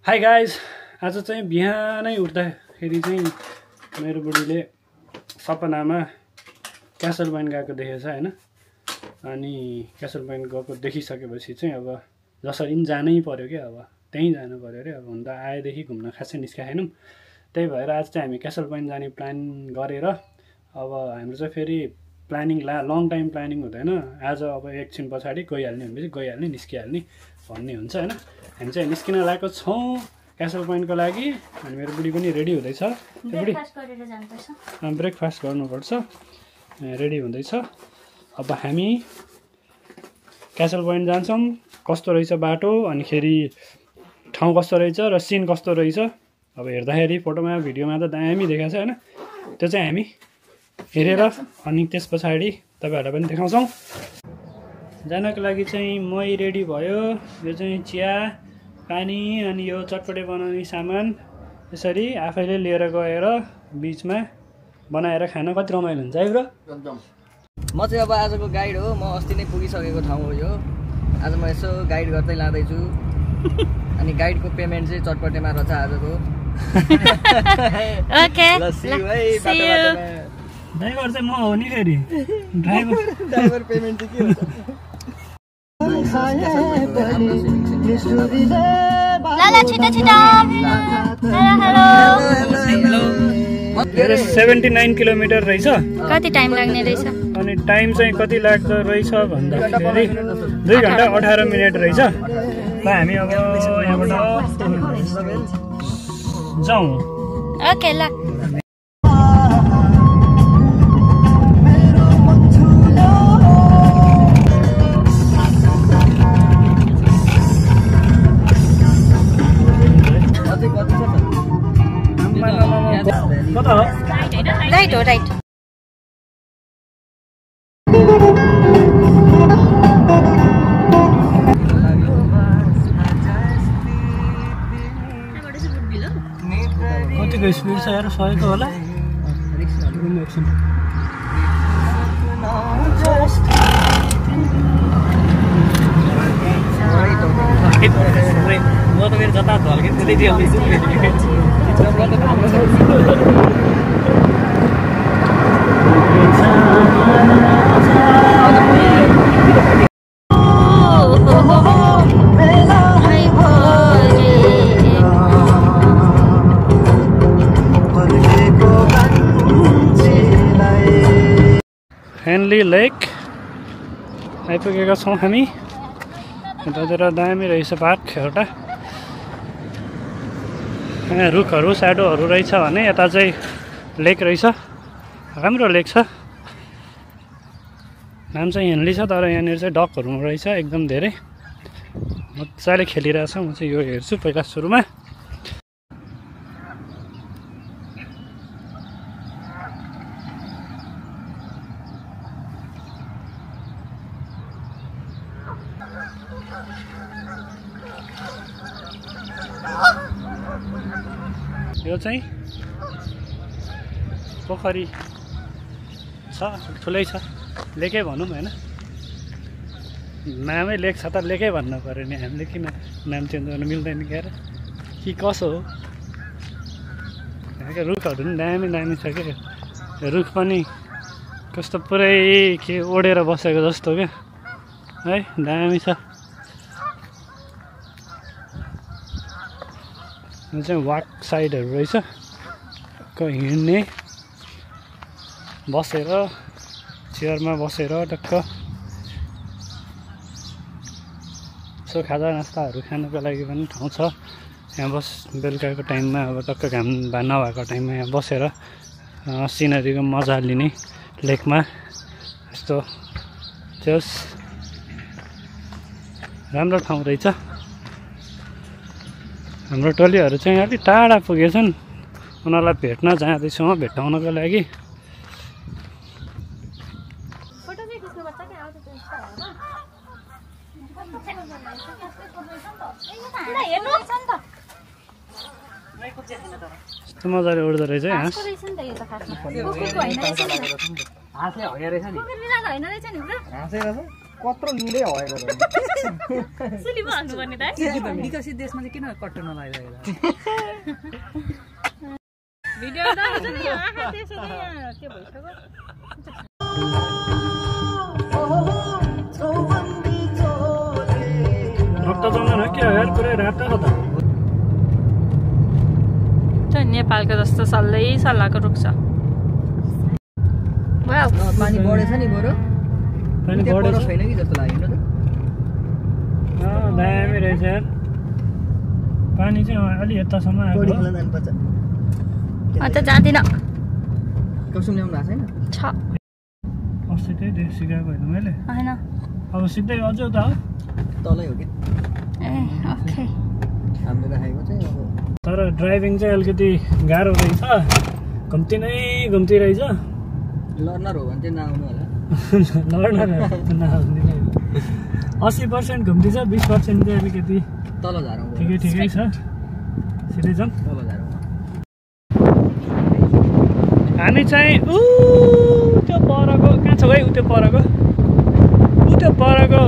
Hi guys, आज चाहिँ बिहानै उठ्दाखेरि चाहिँ मेरो बुढीले सपनामा क्यासल पोइन्ट गएको देखेछ हैन। अनि क्यासल पोइन्ट गएको देखिसकेपछि चाहिँ अब जसरी पनि जानै पर्यो क्या, अब त्यहीँ जानु पर्यो अरे। अब हुन त आएदेखि घुम्न खासै निस्केनौँ, त्यही भएर आज चाहिँ हामी क्यासल पोइन्ट जाने प्लान गरेर अब हाम्रो चाहिँ फेरि प्लानिङ लङ टाइम प्लानिङ हुँदैन। आज अब एकछिन पछाडि गइहाल्ने भनेपछि गइहाल्ने, निस्किहाल्ने भन्ने हुन्छ हैन। हामी चाहिँ निस्किन लागेको छौँ क्यासल पोइन्टको लागि। अनि मेरो बुढी पनि रेडी हुँदैछ, ब्रेकफास्ट गर्नुपर्छ, रेडी हुँदैछ। अब हामी क्यासल पोइन्ट जान्छौँ, कस्तो रहेछ बाटो, अनिखेरि ठाउँ कस्तो रहेछ र सिन कस्तो रहेछ। अब हेर्दाखेरि फोटोमा भिडियोमा त दामी देखाएको छ हैन, त्यो चाहिँ हामी हेरेर अनि त्यस पछाडि तपाईँहरूलाई पनि देखाउँछौँ। जानको लागि चाहिँ मै रेडी भयो। यो चाहिँ चिया, पानी अनि यो चटपटे बनाउने सामान यसरी आफैले लिएर गएर बिचमा बनाएर खान कति रमाइलो हुन्छ है ब्रो। एकदम। म चाहिँ अब आजको गाइड हो। म अस्ति नै पुगिसकेको ठाउँ हो यो। आज म यसो गाइड गर्दै लाँदैछु। अनि गाइडको पेमेन्ट चाहिँ चटपटेमा रहेछ आजको। ओके, ड्राइभर चाहिँ म हो नि फेरि। ड्राइभर पेमेन्ट चाहिँ के हुन्छ? लाला छिटो छिटो। Hello hello. 79 किलोमिटर रहेछ। कति टाइम लाग्ने रहेछ? अनि टाइम चाहिँ कति लाग्दो रहेछ भन्दाखेरि 2 घण्टा 18 मिनट रहेछ। ल हामी अब यहाँबाट जाउँ। ओके ल। कता हो? राइट हो, राइट। कतिको स्पिड छ यार, 100 को होला। म त मेरो जता झल्के त्यतै दिउँदैछु। हेनली लेक आइपुगेका छौँ हामी। यतातिर दामी रहेछ पार्क एउटा, यहाँ रुखहरू स्याडोहरू रहेछ भने यता चाहिँ लेक रहेछ। राम्रो लेक छ, नाम चाहिँ हेनली छ, तर यहाँनिर चाहिँ डकहरू रहेछ एकदम धेरै। मजाले खेलिरहेछ। म चाहिँ यो हेर्छु पहिला सुरुमा। यो चाहिँ पोखरी छ, ठुलै छ, लेकै भनौँ होइन। नामै लेक छ त लेकै भन्नु पऱ्यो नि, हामीले किन नाम चेन्ज गर्नु मिल्दैन क्या कि कसो हो। यहाँको रुखहरू पनि दामी दामी छ क्या, रुख पनि कस्तो पुरै के ओढेर बसेको जस्तो क्या है, दामी छ। यो चाहिँ वाक साइडहरू रहेछ, हिँड्ने, बसेर चेयरमा बसेर टक्क यसो खाजा नास्ताहरू खानुको लागि पनि ठाउँ छ। यहाँ बेलुकाको टाइममा अब टक्क घाम नभएको टाइममा यहाँ बसेर सिनरीको मजा लिने लेकमा यस्तो त्यस राम्रो ठाउँ रहेछ। हाम्रो टोलीहरू चाहिँ अलिक टाढा पुगेछन्, उनीहरूलाई भेट्न जाँदैछु म भेट्टाउनको लागि। यस्तो मजाले उड्दो रहेछ है हाँस। हाँसले हँया रहेछ नि। हाँसै रहेछ? कत्रो लिँदै हएको सुली भन्नु पर्ने त विकसित देशमा चाहिँ किन कट्टो नलागिरहेको भिडियो दाजु नि आँखा त्यसो त यहाँ के भइसक्यो रक्त जम्दैन के हो यार पुरै रातो हो त नेपालको जस्तो सल्लै सल्लाहको रुख छ पानी बढेछ नि बरु पानी बढेछ छैन कि जस्तो लाग्यो नि त दामी रहेछ यार पानी चाहिँ अलि यतासम्म आएको जानुपर्छ अन्त जाँदिनँ कसम ल्याउनु भएको छैन छ अस्ति त्यही सिकाएको होइन मैले होइन अब सिधै अझ त तलै हो कि ए ओके हामीले राखेको चाहिँ अब तर ड्राइभिङ चाहिँ अलिकति गाह्रो रहेछ घुम्ती नै घुम्ती रहेछ लर्नर हो भने चाहिँ नआउनु होला लर्नर नआउने 80% घुम्ती छ 20% चाहिँ अलिकति तल झारौँ ठिकै छ सिधै जाउँ तल झारौँ हामी चाहिँ त्यो परको कहाँ छ है त्यो परको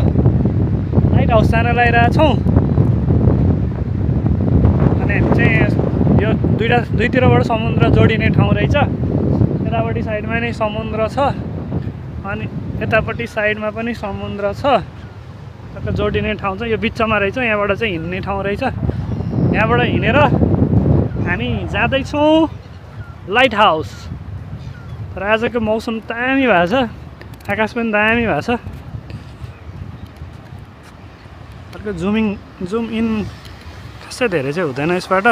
लाइट हाउस जान लगाइरहेछौँ अनि हामी चाहिँ यो दुईतिरबाट समुद्र जोडिने ठाउँ रहेछ यतापट्टि साइडमा नै समुद्र छ अनि यतापट्टि साइडमा पनि समुद्र छ जोडिने ठाउँ चाहिँ यो बिचमा रहेछ यहाँबाट चाहिँ हिँड्ने ठाउँ रहेछ यहाँबाट हिँडेर हामी जाँदैछौँ लाइट हाउस तर आजको मौसम दामी भएको छ आकाश पनि दामी भएको छ अर्को जुम इन खासै धेरै चाहिँ हुँदैन यसबाट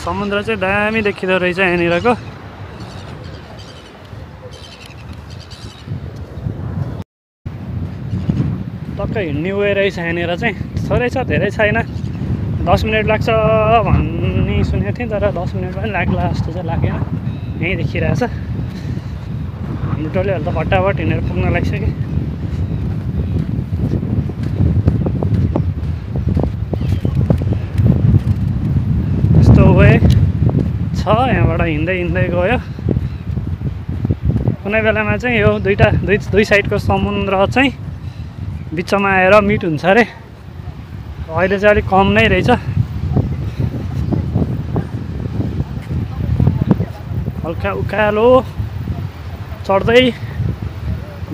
समुद्र चाहिँ दामी देखिँदो रहेछ यहाँनिरको टक्कै हिँड्ने वे रहेछ यहाँनिर चाहिँ थोरै छ धेरै छैन 10 मिनट लाग्छ भन्ने सुनेको थिएँ तर 10 मिनट पनि लाग्ला जस्तो चाहिँ लागेन यहीँ देखिरहेछ हाम्रो टोलीहरू त फटाफट हिँडेर पुग्न लागिसक्यो यस्तो वे छ यहाँबाट हिँड्दै गयो कुनै बेलामा चाहिँ यो दुई साइडको समुद्र चाहिँ बिचमा आएर मिट हुन्छ अरे अहिले चाहिँ अलिक कम नै रहेछ हल्का उकालो चढ्दै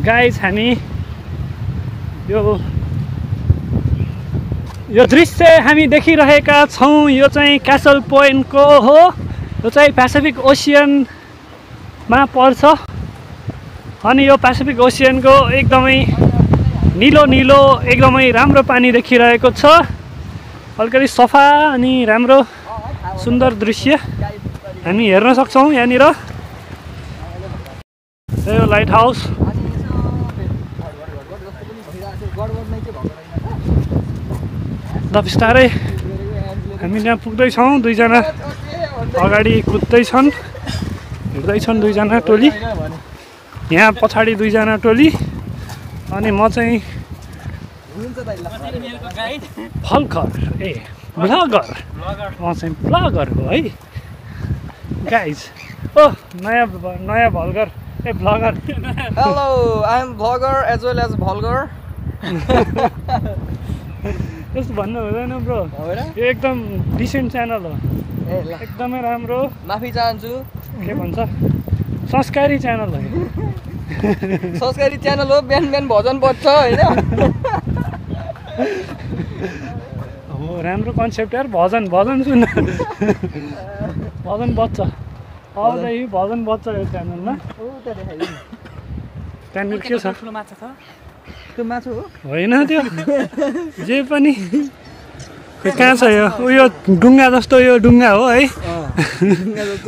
गाइस हामी यो दृश्य हामी देखिरहेका छौँ यो चाहिँ क्यासल पोइन्टको हो यो चाहिँ पेसिफिक ओसियनमा पर्छ अनि यो पेसिफिक ओसियनको एकदमै नीलो एकदमै राम्रो पानी देखिरहेको छ अलिकति सफा अनि राम्रो सुन्दर दृश्य हामी हेर्न सक्छौँ यहाँनिर यो लाइट हाउस ल बिस्तारै हामी यहाँ पुग्दैछौँ दुईजना अगाडि कुद्दैछन् हिँड्दैछन् दुईजना टोली यहाँ पछाडि दुईजना टोली अनि म चाहिँ ब्लगर म चाहिँ ब्लगर हो है गाइज नयाँ vlogger blogger hello I am blogger as well as vlogger त्यस्तो भन्नु हुँदैन ब्रो यो एकदम डिसेन्ट च्यानल हो एकदमै राम्रो माफी चाहन्छु के भन्छ संस्कारी च्यानल हो संस्कारी च्यानल हो बिहान भजन बज्छ होइन हो राम्रो कन्सेप्ट यार भजन सुन्न भजन बज्छ आउँदै भजन बज्छ यो च्यानलमा त्यहाँनिर के छ त्यो माछु हो होइन त्यो जे पनि कहाँ छ यो उयो डुङ्गा जस्तो यो डुङ्गा हो है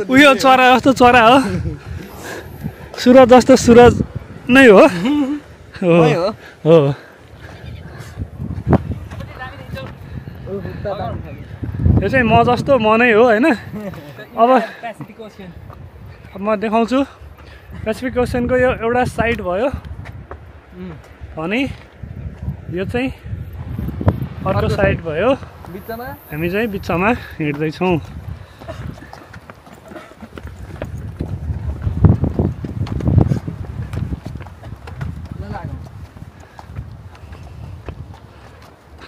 उयो चरा जस्तो चरा हो सुरज जस्तो सुरज नै हो हो यो चाहिँ म जस्तो म नै हो होइन अब म देखाउँछु पेसिफिक ओसनको यो एउटा साइड भयो अनि यो चाहिँ अर्को साइड भयो हामी चाहिँ बिचमा हिँड्दैछौँ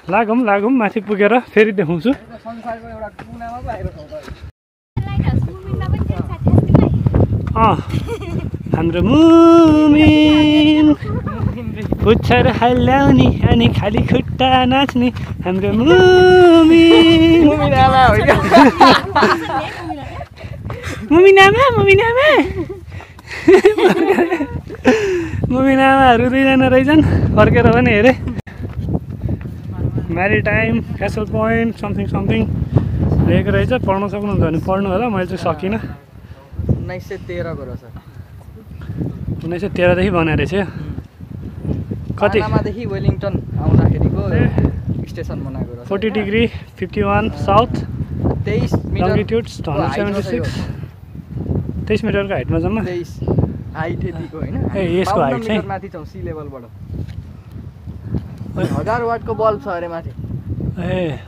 लागौँ माथि पुगेर फेरि देखाउँछु। संसारको एउटा कुनामा पो आएको छ हाम्रो मुमिन पुच्छर हल्लाउने अनि खाली खुट्टा नाच्ने हाम्रो मुमिन मुमिनामाहरू दुईजना रहेछन्। फर्केर पनि हेरेँ म्यारिटाइम क्यासल पोइन्ट समथिङ लेखेको रहेछ। पढ्न सक्नुहुन्छ भने पढ्नु होला, मैले चाहिँ सकिनँ। 1913 को रहेछ। 1913 देखि बनाएर रहेछ यो। कति पानामादेखि वेलिङटन आउँदाखेरिको स्टेसन बनाएको रहेछ। 40 डिग्री 51 साउथ 23 मिटर लङ्गिट्युड 176 23 मिटरको हाइटमा जम्मा 23 हाइट यतिको हैन। यसको हाइट चाहिँ माथि छ सी लेभलबाट। 1000 वाटको बल्ब छ अरे माथि।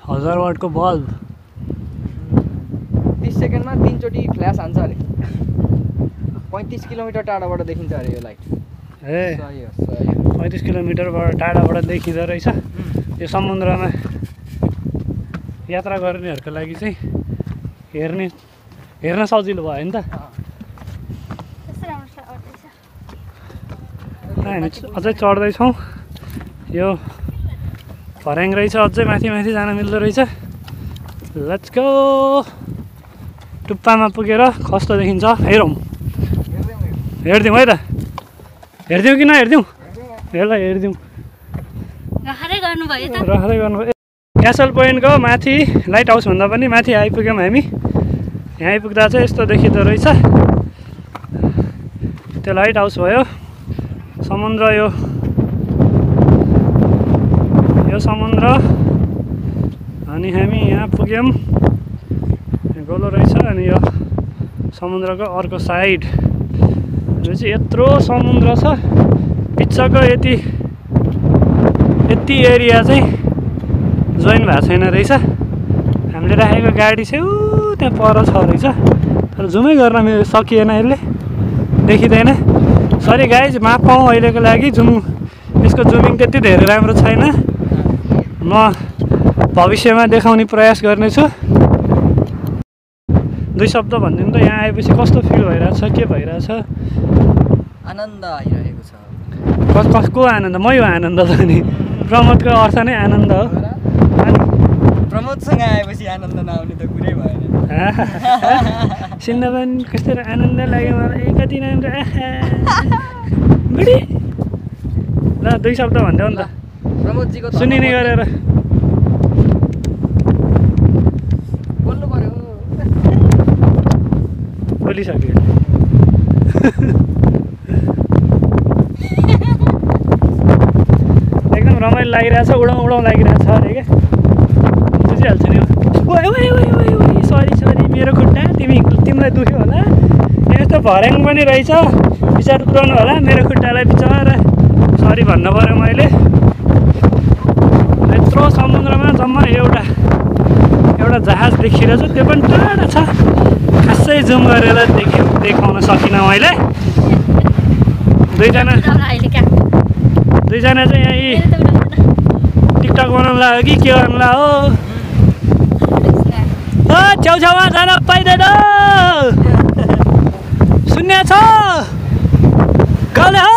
1000 वाटको बल्ब 30 सेकेन्डमा 3 चोटि फ्ल्यास हान्छ अरे। 35 किलोमिटर टाढाबाट देखिन्छ अरे यो लाइट। 35 किलोमिटरबाट टाढाबाट देखिँदो रहेछ। यो समुद्रमा यात्रा गर्नेहरूको लागि चाहिँ हेर्न सजिलो भयो नि त। हामी अझै चढ्दैछौँ। यो फर्याङ रहेछ, अझै माथि जान मिल्दो रहेछ। Let's go. टुप्पामा पुगेर कस्तो देखिन्छ हेरौँ। हेरिदिउँ है त, हेरिदिउँ कि नहेरिदिउँ? हेरिदिउँ। राखरै गर्नुभयो त। राखरै गर्नुभयो। क्यासल पोइन्टको माथि लाइट हाउसभन्दा पनि माथि आइपुग्यौँ हामी। यहाँ आइपुग्दा चाहिँ यस्तो देखिँदो रहेछ। त्यो लाइट हाउस भयो। समुद्र यो समुद्र। अनि हामी यहाँ पुग्यौँ। गोलो रहेछ। अनि यो समुद्रको अर्को साइड यो चाहिँ यत्रो समुद्र छ। बिचको यति एरिया चाहिँ जोइन भएको छैन रहेछ। हामीले राखेको गाडी चाहिँ त्यहाँ पर छ रहेछ। तर जुमै गर्न सकिएन, यसले देखिँदैन। सरी गाइज, माफ पाऊँ अहिलेको लागि। यसको जुमिङ त्यति धेरै राम्रो छैन। म भविष्यमा देखाउने प्रयास गर्नेछु। 2 शब्द भनिदिनु त, यहाँ आएपछि कस्तो फिल भइरहेछ, के भइरहेछ? आनन्द आइरहेको छ। कसको आनन्द? मै हो आनन्द त नि। प्रमोदको अर्थ नै आनन्द हो। प्रमोदसँग आएपछि आनन्द नआउने त कुरै भएन। सुन्न पनि कस्तो आनन्द लाग्यो मलाई। कति राम्रो बुढी। ल 2 शब्द भनिदेऊ नि त प्रमोदजीको सुनिने गरेर। बोल्नु पर्यो। बोलिसक्यो। एकदम रमाइलो लागिरहेछ। उडाउँ लागिरहेछ अरे क्या। बुझिहाल्छु नि। सरी मेरो खुट्टा तिमीलाई दुख्यो होला। यस्तो भर्याङ पनि रहेछ। विचार पुऱ्याउनु होला मेरो खुट्टालाई। बिचरा सरी भन्नु पऱ्यो मैले। यत्रो समुद्रमा जम्मा एउटा जहाज देखिरहेछ। त्यो पनि टाढा छ। खासै जुम गरेर देखाउन सकिनँ मैले। दुईजना चाहिँ यहीँ टिकटक बनाउनु लाग्यो कि के गर्नु लाग्यो? छेउछाउमा जान पाइँदैन। सुन्ने छ? गाउँले हो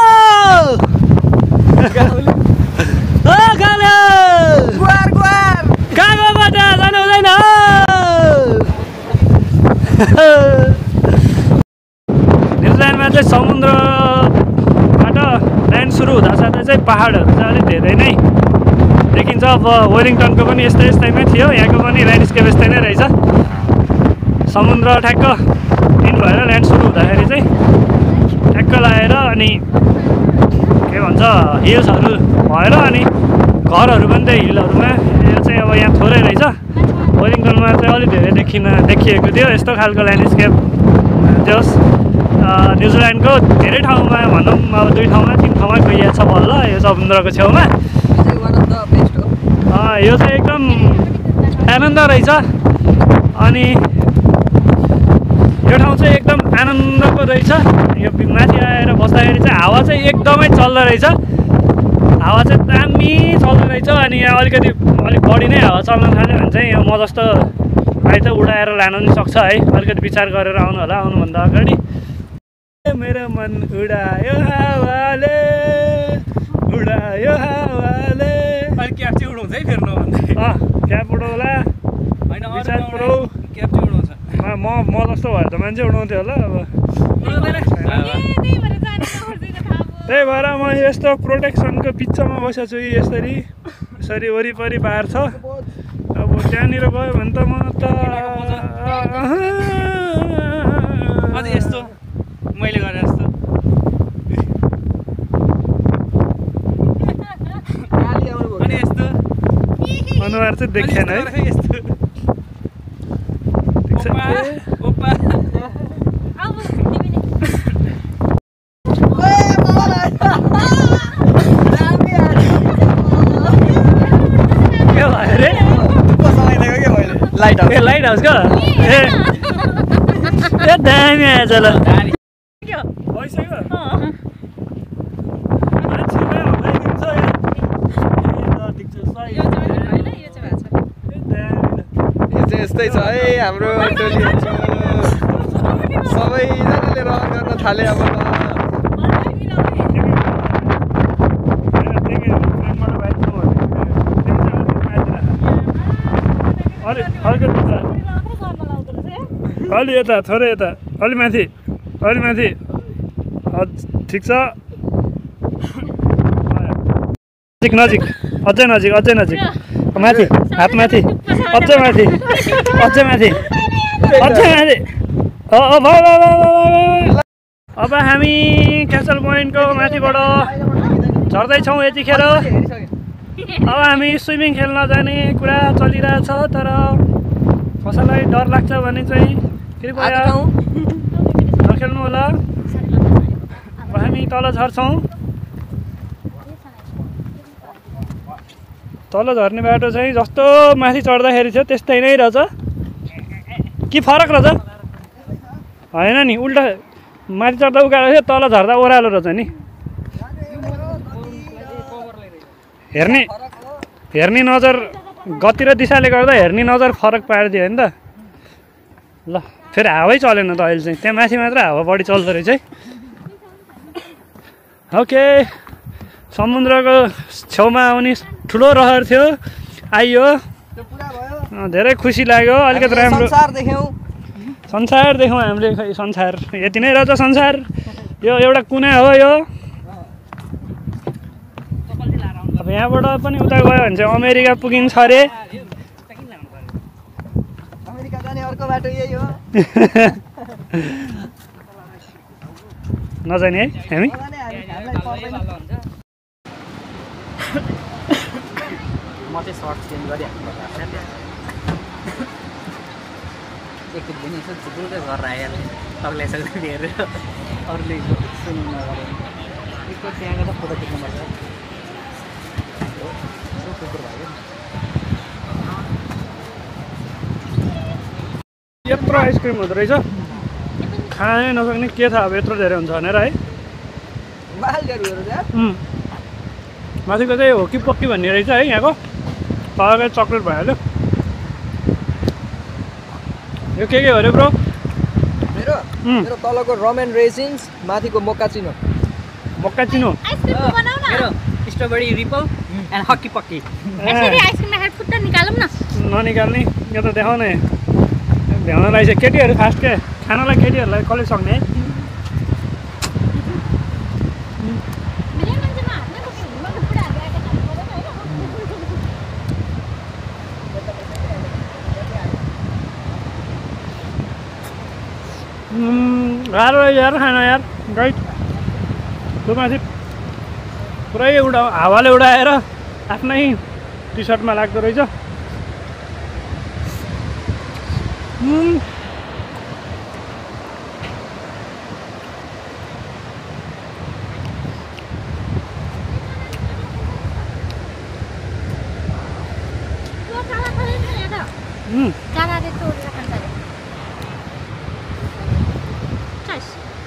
गाउँले गाउँबाट जानु हुँदैन। न्युजिल्यान्डमा चाहिँ समुद्रबाट ल्यान्ड सुरु हुँदा साथै चाहिँ पहाडहरू चाहिँ अलिक धेरै नै देखिन्छ। अब वेलिङटनको पनि यस्तैमै थियो। यहाँको पनि ल्यान्डस्केप यस्तै नै रहेछ। समुद्र ठ्याक्क इन भएर ल्यान्ड सुरु हुँदाखेरि चाहिँ ठ्याक्क लगाएर अनि के भन्छ हिल्सहरू भएर अनि घरहरू पनि त्यही हिलहरूमा। यो चाहिँ अब यहाँ थोरै रहेछ। वेलिङटनमा चाहिँ अलिक धेरै देखिएको थियो यस्तो खालको ल्यान्डस्केप। जस न्युजिल्यान्डको धेरै ठाउँमा भनौँ अब 2 ठाउँमा 3 ठाउँमा गइएको छ बल्ल यो समुद्रको छेउमा। यो चाहिँ एकदम आनन्द रहेछ। अनि यो ठाउँ चाहिँ एकदम आनन्दको रहेछ। यो माथि आएर बस्दाखेरि चाहिँ हावा चाहिँ एकदमै चल्दो रहेछ। हावा चाहिँ दामी चल्दो रहेछ अनि यहाँ अलिक बढी नै हावा चल्न थाल्यो भने चाहिँ म जस्तो भाइ त उडाएर लान पनि सक्छ है। अलिकति विचार गरेर आउनु होला आउनुभन्दा अगाडि। मेरो मन उडायो हावाले अनि क्याप चाहिँ उडाउँछ है फेरि नभन्दै क्याप उडाउला विचार पुऱ्याउ क्याप चाहिँ उडाउँछ म जस्तो भए त मान्छे उडाउँथ्यो होला अब। त्यही भएर म यस्तो प्रोटेक्सनको बिचमा बसेको छु यसरी वरिपरि बार छ। अब त्यहाँनिर गयो भने त म त अझै यस्तो मैले गरे जस्तो अनि यस्तो अनुहार चाहिँ देखिएन है। यस्तो ओपा लाइट हाउस का दामी आएछ ल यस्तै छ है हाम्रो टोली सबैजनाले रहर गर्न थाले अब अलि यता थोरै यता अलि माथि ठिक छ नजिक अझै नजिक माथि हात माथि अझै माथि अब हामी क्यासल पोइन्टको माथिबाट झर्दैछौँ यतिखेर। अब हामी स्विमिङ खेल्न जाने कुरा चलिरहेछ तर कसैलाई डर लाग्छ भने चाहिँ कृपया नखेल्नु होला। अब हामी तल झर्छौँ। तल झर्ने बाटो चाहिँ जस्तो माथि चढ्दाखेरि थियो त्यस्तै नै रहेछ कि फरक रहेछ होइन नि उल्टा माथि चढ्दा उकालो थियो तल झर्दा ओह्रालो रहेछ नि। हेर्ने नजर गति र दिशाले गर्दा हेर्ने नजर फरक पारिदियो नि त। ल फेरि हावै चलेन त अहिले चाहिँ त्यहाँ माथि मात्र हावा बढी चल्दो रहेछ है। ओके समुद्रको छेउमा आउने ठुलो रहर थियो आइयो धेरै खुसी लाग्यो। अलिकति राम्रो संसार देख्यौँ हामीले। खै संसार यति नै रहेछ संसार यो एउटा कुना हो यो। अब यहाँबाट पनि उता गयो भने चाहिँ अमेरिका पुगिन्छ अरे। अमेरिका जाने अर्को बाटो यही हो नजाने है हामी। म चाहिँ सर्ट चेन्ज गरिहाल्नु एकखेप पनि यसो झुकुल्कै गरेर आइहाल्ने तग्लाइसक्दै हेरेर अरूले सुन्नु नगरेर एकखेप त्यहाँ गएर फोटो खिच्नुपर्छ। यत्रो आइसक्रिम हुँदो रहेछ खानै नसक्ने के थाहा अब यत्रो धेरै हुन्छ भनेर है। माथिको चाहिँ हो कि पक्की भन्ने रहेछ है यहाँको तलको चक्लेट भइहाल्यो। यो के हो अरे ब्रो? मेरो तलको रमेन रेसिन्स माथिको मोकाचिनो आइसक्रिम बनाउन स्ट्रबेरी रिपल एन्ड हक्की पक्की यसरी आइसक्रिम खाएर खुट्टा निकालौँ न। ननिकाल्ने यो त देखाउने भ्याउनलाई चाहिँ केटीहरू फास्ट के खानालाई केटीहरूलाई कसले सक्ने है। गाह्रो यार खाना यार गाइड त्यो माथि पुरै हावाले उडाएर आफ्नै टी सर्टमा लाग्दो रहेछ।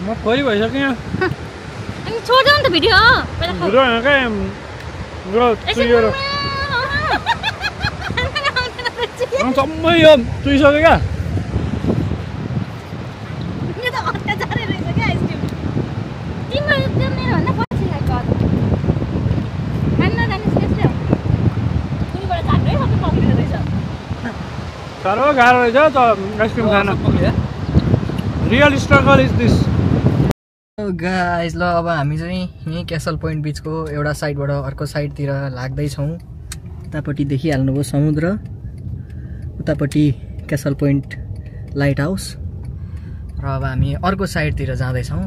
म खोरी भइसक्यो यहाँ। छोड्देऊ नि त भिडियो भिडियो होइन क्या सबै यो चुइसक्यो क्या साह्रो गाह्रो रहेछ त ice cream Khan real struggle is this guys ल अब हामी चाहिँ यहीँ क्यासल पोइन्ट बिचको एउटा साइडबाट अर्को साइडतिर लाग्दैछौँ उतापट्टि देखिहाल्नुभयो समुद्र उतापट्टि क्यासल पोइन्ट लाइट हाउस र अब हामी अर्को साइडतिर जाँदैछौँ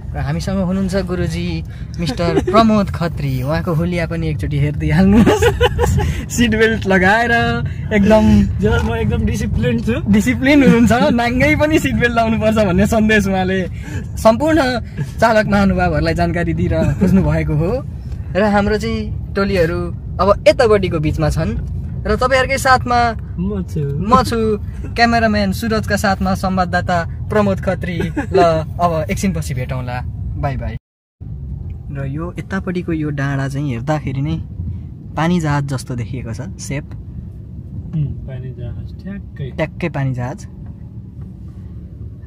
र हामीसँग हुनुहुन्छ गुरुजी मिस्टर प्रमोद खत्री उहाँको हुलिया पनि एकचोटि हेरिदिइहाल्नुहोस् सिट बेल्ट लगाएर एकदम म एकदम डिसिप्लिन हुनुहुन्छ नाङ्गै पनि सिट बेल्ट लाउनुपर्छ भन्ने सन्देश उहाँले सम्पूर्ण चालक महानुभावहरूलाई जानकारी दिएर खोज्नु भएको हो र हाम्रो चाहिँ टोलीहरू अब यतापट्टिको बिचमा छन् र तपाईँहरूकै साथमा म छु क्यामेराम्यान सुरजका साथमा संवाददाता प्रमोद खत्री ल अब एकछिनपछि भेटौँला बाई बाई र यो यतापट्टिको यो डाँडा चाहिँ हेर्दाखेरि नै पानी जहाज जस्तो देखिएको छ सेप ट्याक्कै पानी जहाज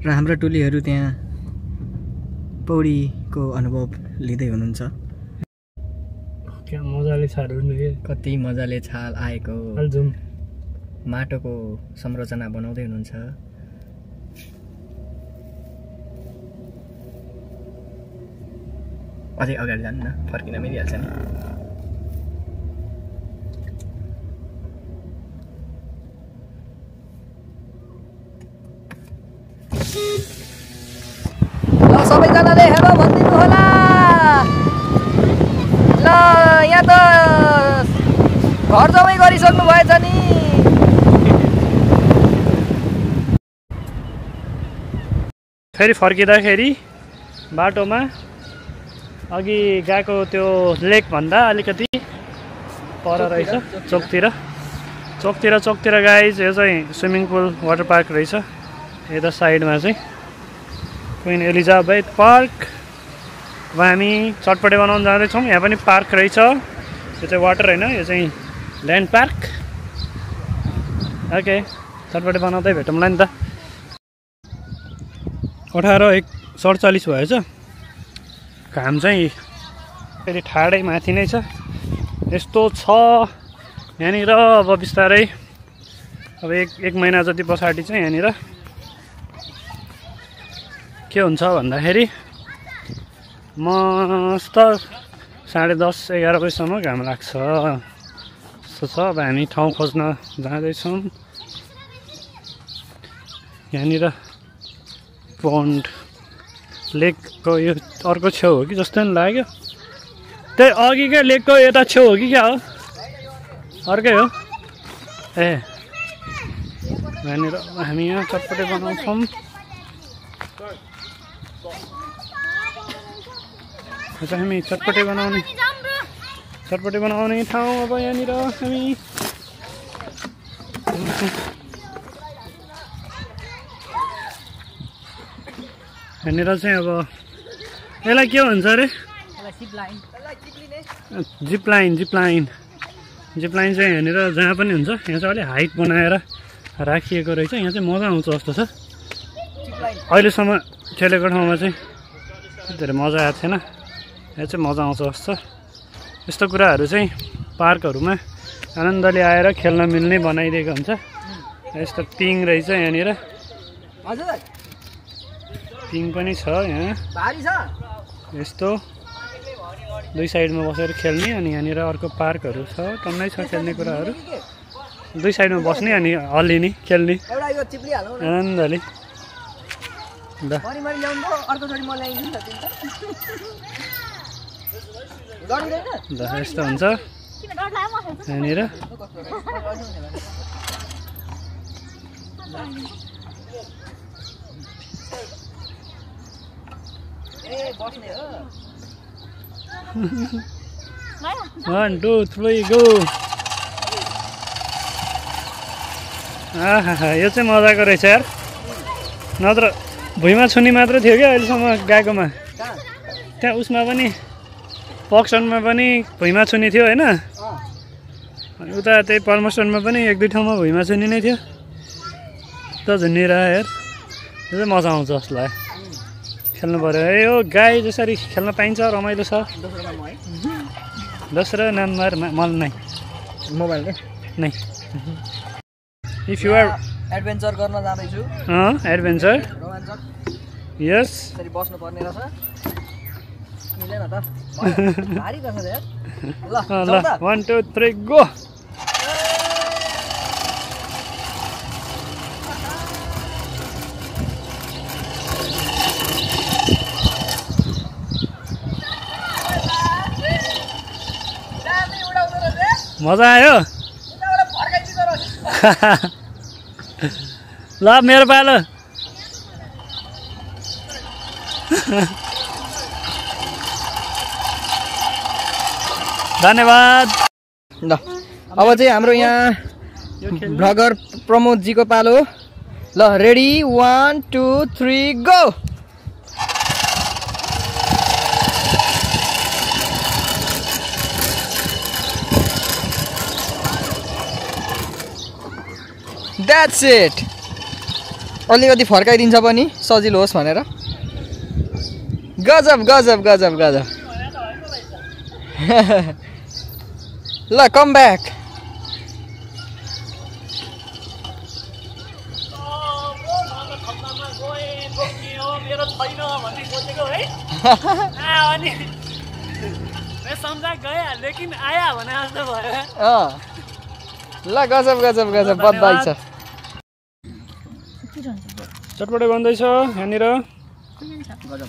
र हाम्रो टोलीहरू त्यहाँ पौडीको अनुभव लिँदै हुनुहुन्छ मजाले छाड कति मजाले छाल आएको माटोको संरचना बनाउँदै हुनुहुन्छ अझै अगाडि जानु न फर्किन मिलिहाल्छ नि ल सबैजनाले हेलो भनिदिनु होला ल यहाँ त घर जम्मै गरिसक्नु भएछ नि फेरि फर्किँदाखेरि बाटोमा अघि गएको त्यो लेकभन्दा अलिकति पर रहेछ चोकतिर गाइज यो चाहिँ स्विमिङ पुल वाटर पार्क रहेछ यता साइडमा चाहिँ क्विन एलिजाबेथ पार्क अब हामी चटपटे बनाउन जाँदैछौँ यहाँ पनि पार्क रहेछ यो चाहिँ वाटर होइन यो चाहिँ ल्यान्ड पार्क ओके चटपटे बनाउँदै भेटौँला नि त 18:47 भएछ घाम चाहिँ फेरि ठाडै माथि नै छ यस्तो छ यहाँनिर अब बिस्तारै अब एक महिना जति पछाडि चाहिँ यहाँनिर के हुन्छ भन्दाखेरि मस्त 10:30-11 बजीसम्म घाम लाग्छ जस्तो छ अब हामी ठाउँ खोज्न जाँदैछौँ यहाँनिर पोन्ड लेकको यो अर्को छेउ हो कि जस्तो नि लाग्यो त्यही अघिकै लेकको यता छेउ हो कि क्या हो अर्कै हो ए यहाँनिर हामी यहाँ चटपटे बनाउँछौँ हामी चटपटे बनाउने ठाउँ अब यहाँनिर हामी यहाँनिर चाहिँ अब यसलाई के भन्छ अरे जिपलाइन चाहिँ यहाँनिर जहाँ पनि हुन्छ यहाँ चाहिँ अलिक हाइट बनाएर राखिएको रहेछ यहाँ चाहिँ मजा आउँछ जस्तो छ अहिलेसम्म खेलेको ठाउँमा चाहिँ धेरै मजा आएको थिएन यहाँ चाहिँ मजा आउँछ जस्तो यस्तो कुराहरू चाहिँ पार्कहरूमा आनन्दले आएर खेल्न मिल्ने बनाइदिएको हुन्छ यस्तो पिङ रहेछ यहाँनिर पिङ पनि छ यहाँ यस्तो दुई साइडमा बसेर खेल्ने अनि यहाँनिर अर्को पार्कहरू छ टन्नै छ खेल्ने कुराहरू दुई साइडमा बस्ने अनि हल्लिने खेल्ने आनन्दले ल यस्तो हुन्छ यहाँनिर One, two, three, go! यो चाहिँ मजाको रहेछ यार नत्र भुइँमा छुनी मात्र थियो क्या अहिलेसम्म गएकोमा त्यहाँ उसमा पनि पक्सनमा पनि भुइँमा छुने थियो होइन अनि उता त्यही पर्मस्टनमा पनि 1-2 ठाउँमा भुइँमा छुने नै थियो त झुन्निएर हेर यो चाहिँ मजा आउँछ जस्तो लाग्यो खेल्नु पऱ्यो है यो गाई जसरी खेल्न पाइन्छ रमाइलो छ दोस्रो नम्बर मल नै मोबाइल के नै इफ यु आर एडभेन्चर गर्न जाँदैछु एडभेन्चर रोमाञ्चक यस यसरी बस्नु पर्ने रहेछ मिलेन त भारी रहेछ यार ल 1 2 3 गो मजा आयो ल मेरो पालो धन्यवाद ल अब चाहिँ हाम्रो यहाँ भ्लगर प्रमोद जीको पालो ल रेडी 1 2 3 गो द्याट्स इट अलिकति फर्काइदिन्छ पनि सजिलो होस् भनेर गजब गजब गजब गजब ल कम ब्याक ल गजब गजब गजब बधाई छ चटपटे बन्दैछ यहाँनिर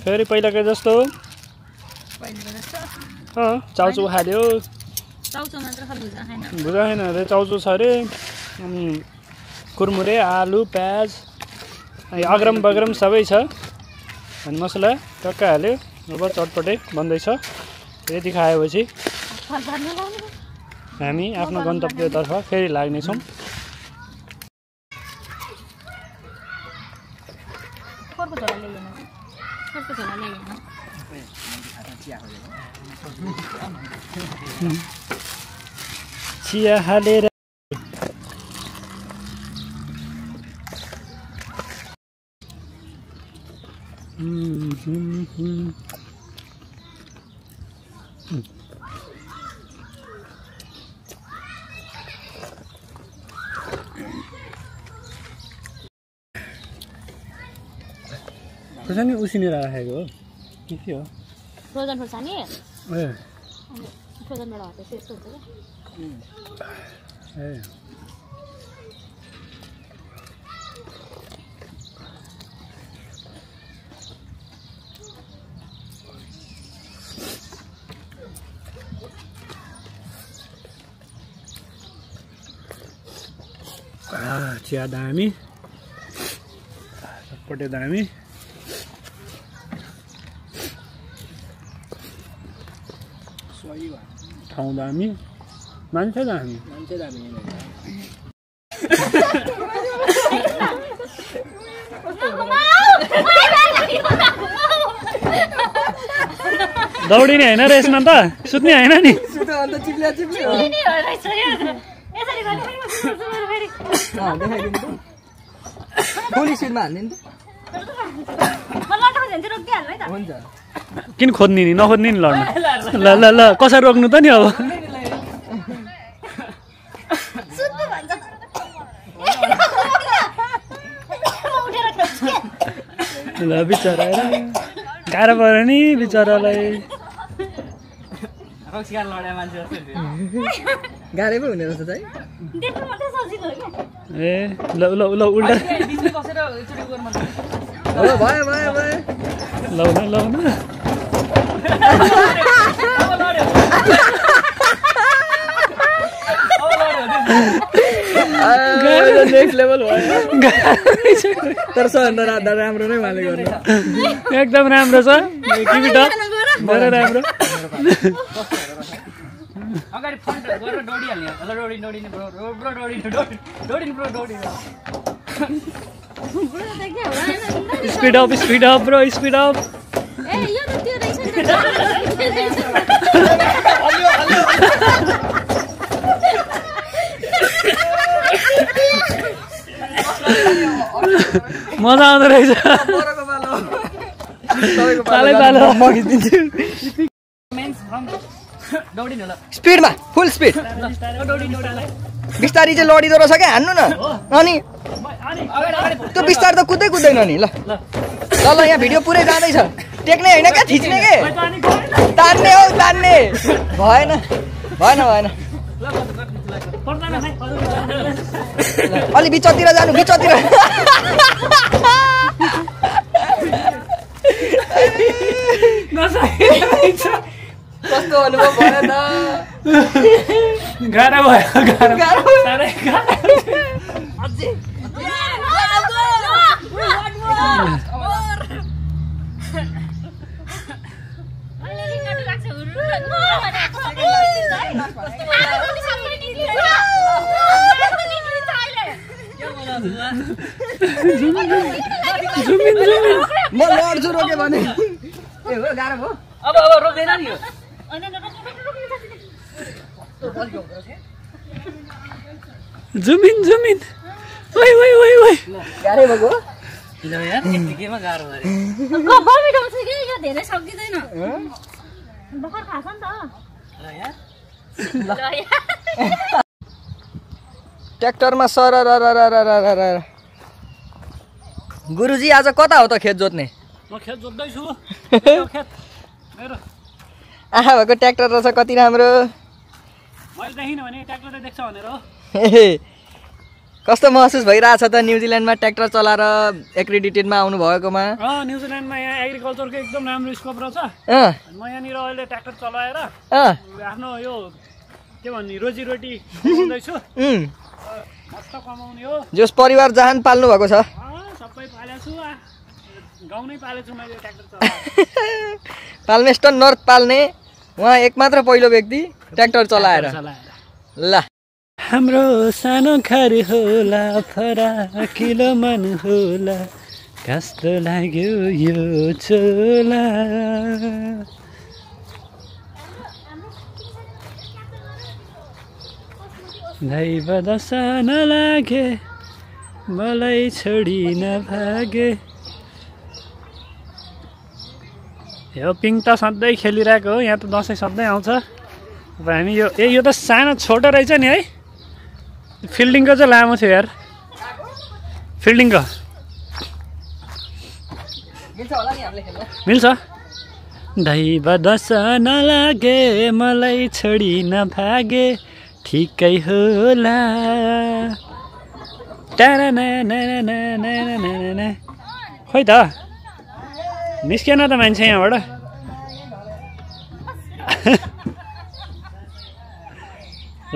फेरि पहिलाकै जस्तो चाउचु खाल्यो भुजा छैन अरे चाउचु छ अरे अनि कुरमुरे आलु प्याज अग्रम बग्रम सबै छ अनि मसला टक्क हाल्यो अब चटपटे बन्दैछ यति खाएपछि हामी आफ्नो गन्तव्यतर्फ फेरि लाग्नेछौँ चिया हालेर खुर्सानी उसिनेर राखेको हो के हो फ्रोजन खुर्सानी ए फ्रोजनबाट हटेपछि यस्तो हुन्छ ए चिया दामी चटपटे दामी ठाउँ दामी मान्छे दामी दौडिने होइन र यसमा त सुत्ने होइन नि किन खोज्ने नि नखोज्ने नि लड्नु ल ल ल कसरी रोक्नु त नि अब ल बिचरा गाह्रो पऱ्यो नि बिचरालाई गाह्रै पो हुने रहेछ है ए ल ल ल उल्टा भयो भयो भयो लाउन लाउन नेक्स्ट लेभल भयो तर सबभन्दा राम्रो नै उहाँले गर्नु एकदम राम्रो छ धेरै राम्रो अगाडि फ्रन्ट गरेर दौडिहाल्ने दौडिने speed up bro speed up मजा आउँदो रहेछ स्पिडमा फुल स्पिड बिस्तारी चाहिँ लडिँदो रहेछ क्या हान्नु न अनि त्यो बिस्तार त कुद्दै कुद्दैन नि ल ल ल यहाँ भिडियो पुरै जाँदैछ टेक्ने होइन क्या थिच्ने के तान्ने हौ तान्ने भएन भएन भएन अलि बिचतिर जानु बिचतिर कस्तो अनुभव भयो त गाह्रो भयो साह्रै म लड्छु रोक्यो भने ए हो गाह्रो भयो अब रोक्दैन नि यो जुमिन ओइ ओइ ओइ ओइ गाह्रै भएको ल यार यतिकैमा गाह्रो भयो गभर्नमेन्टमा चाहिँ के यो धेरै सकिँदैन भर्खर खान्छ नि त ल यार ट्र्याक्टरमा सर गुरुजी आज कता हो त खेत जोत्ने म खेत जोत्दैछु खेत मेरो आहा भएको ट्र्याक्टर रहेछ कति राम्रो मैले देखिनँ भने ट्र्याक्टर देख्छ भनेर हो कस्तो महसुस भइरहेछ त न्युजिल्यान्डमा ट्र्याक्टर चलाएर एक्रेडिटेडमा आउनु भएकोमा न्युजिल्यान्डमा यहाँ एग्रिकल्चरको एकदम राम्रो स्कोप रहेछ म यहाँनिर अहिले ट्र्याक्टर चलाएर आफ्नो यो के भन्ने रोजीरोटी कमाउँदैछु मस्त कमाउने हो जस परिवार जहान पाल्नु भएको छ सबै पालेको छु गाउँ नै पालेको छु मैले ट्र्याक्टर चलाएर पाल्मेस्टन नर्थ पाल्ने उहाँ एकमात्र पहिलो व्यक्ति ट्र्याक्टर चलाएर ल हाम्रो सानो घर होला फराकिलो मन होला कस्तो लाग्यो यो चोला दैव दशा नलागे मलाई छोडी नभागे यो पिङ त सधैँ खेलिरहेको हो यहाँ त दसैँ सधैँ आउँछ अब हामी यो त सानो छोटो रहेछ नि है फिल्डिङको चाहिँ लामो थियो यार फिल्डिङको मिल्छ दैव दशा नलागे मलाई छोडी नभागे ठिकै होला खोइ त निस्केन त मान्छे यहाँबाट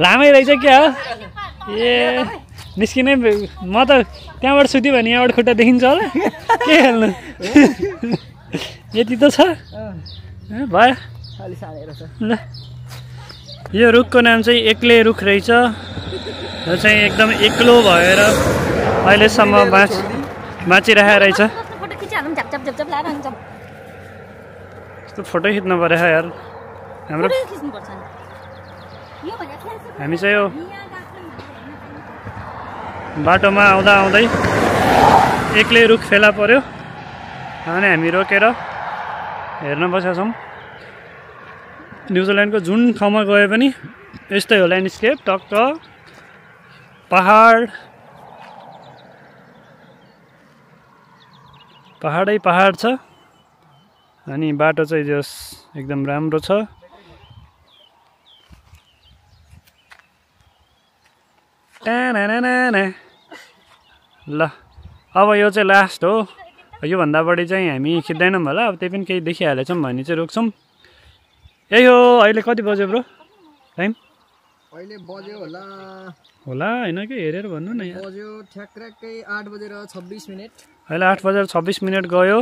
लामै रहेछ क्या हो ए निस्किनै म त त्यहाँबाट सुत्यो भने यहाँबाट खुट्टा देखिन्छ होला के खेल्नु यति त छ भयो ल यो रुखको नाम चाहिँ एक्लै रुख रहेछ यो चाहिँ एकदम एक्लो भएर अहिलेसम्म बाँचिरहेको रहेछ यस्तो फोटो खिच्नु पऱ्यो यार हाम्रो हामी चाहिँ यो बाटोमा आउँदै एक्लै रुख फेला पर्यो अनि हामी रोकेर हेर्न बसेका छौँ न्युजिल्यान्डको जुन ठाउँमा गए पनि यस्तै हो ल्यान्डस्केप टक्क पहाडै पहाड छ अनि बाटो चाहिँ जस एकदम राम्रो छ ल अब यो चाहिँ लास्ट हो योभन्दा बढी चाहिँ हामी खिच्दैनौँ होला अब त्यही पनि केही देखिहालेछौँ भने चाहिँ रोक्छौँ यही हो अहिले कति बज्यो ब्रो टाइम अहिले बज्यो होला होइन कि हेरेर भन्नु न यहाँ बज्यो ठ्याक्कै 8:26 अहिले 8:26 गयो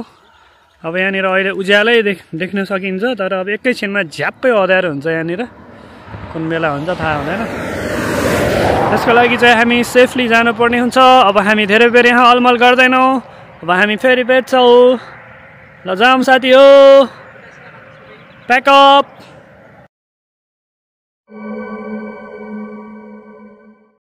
अब यहाँनिर अहिले उज्यालै देख्न सकिन्छ तर अब एकैछिनमा झ्याप्पै अँध्यारो हुन्छ यहाँनिर कुन बेला हुन्छ थाहा हुँदैन त्यसको लागि चाहिँ हामी सेफली जानुपर्ने हुन्छ अब हामी धेरै बेर यहाँ अलमल गर्दैनौँ अब हामी फेरि भेट्छौँ ल जाऊँ साथी हो प्याकअप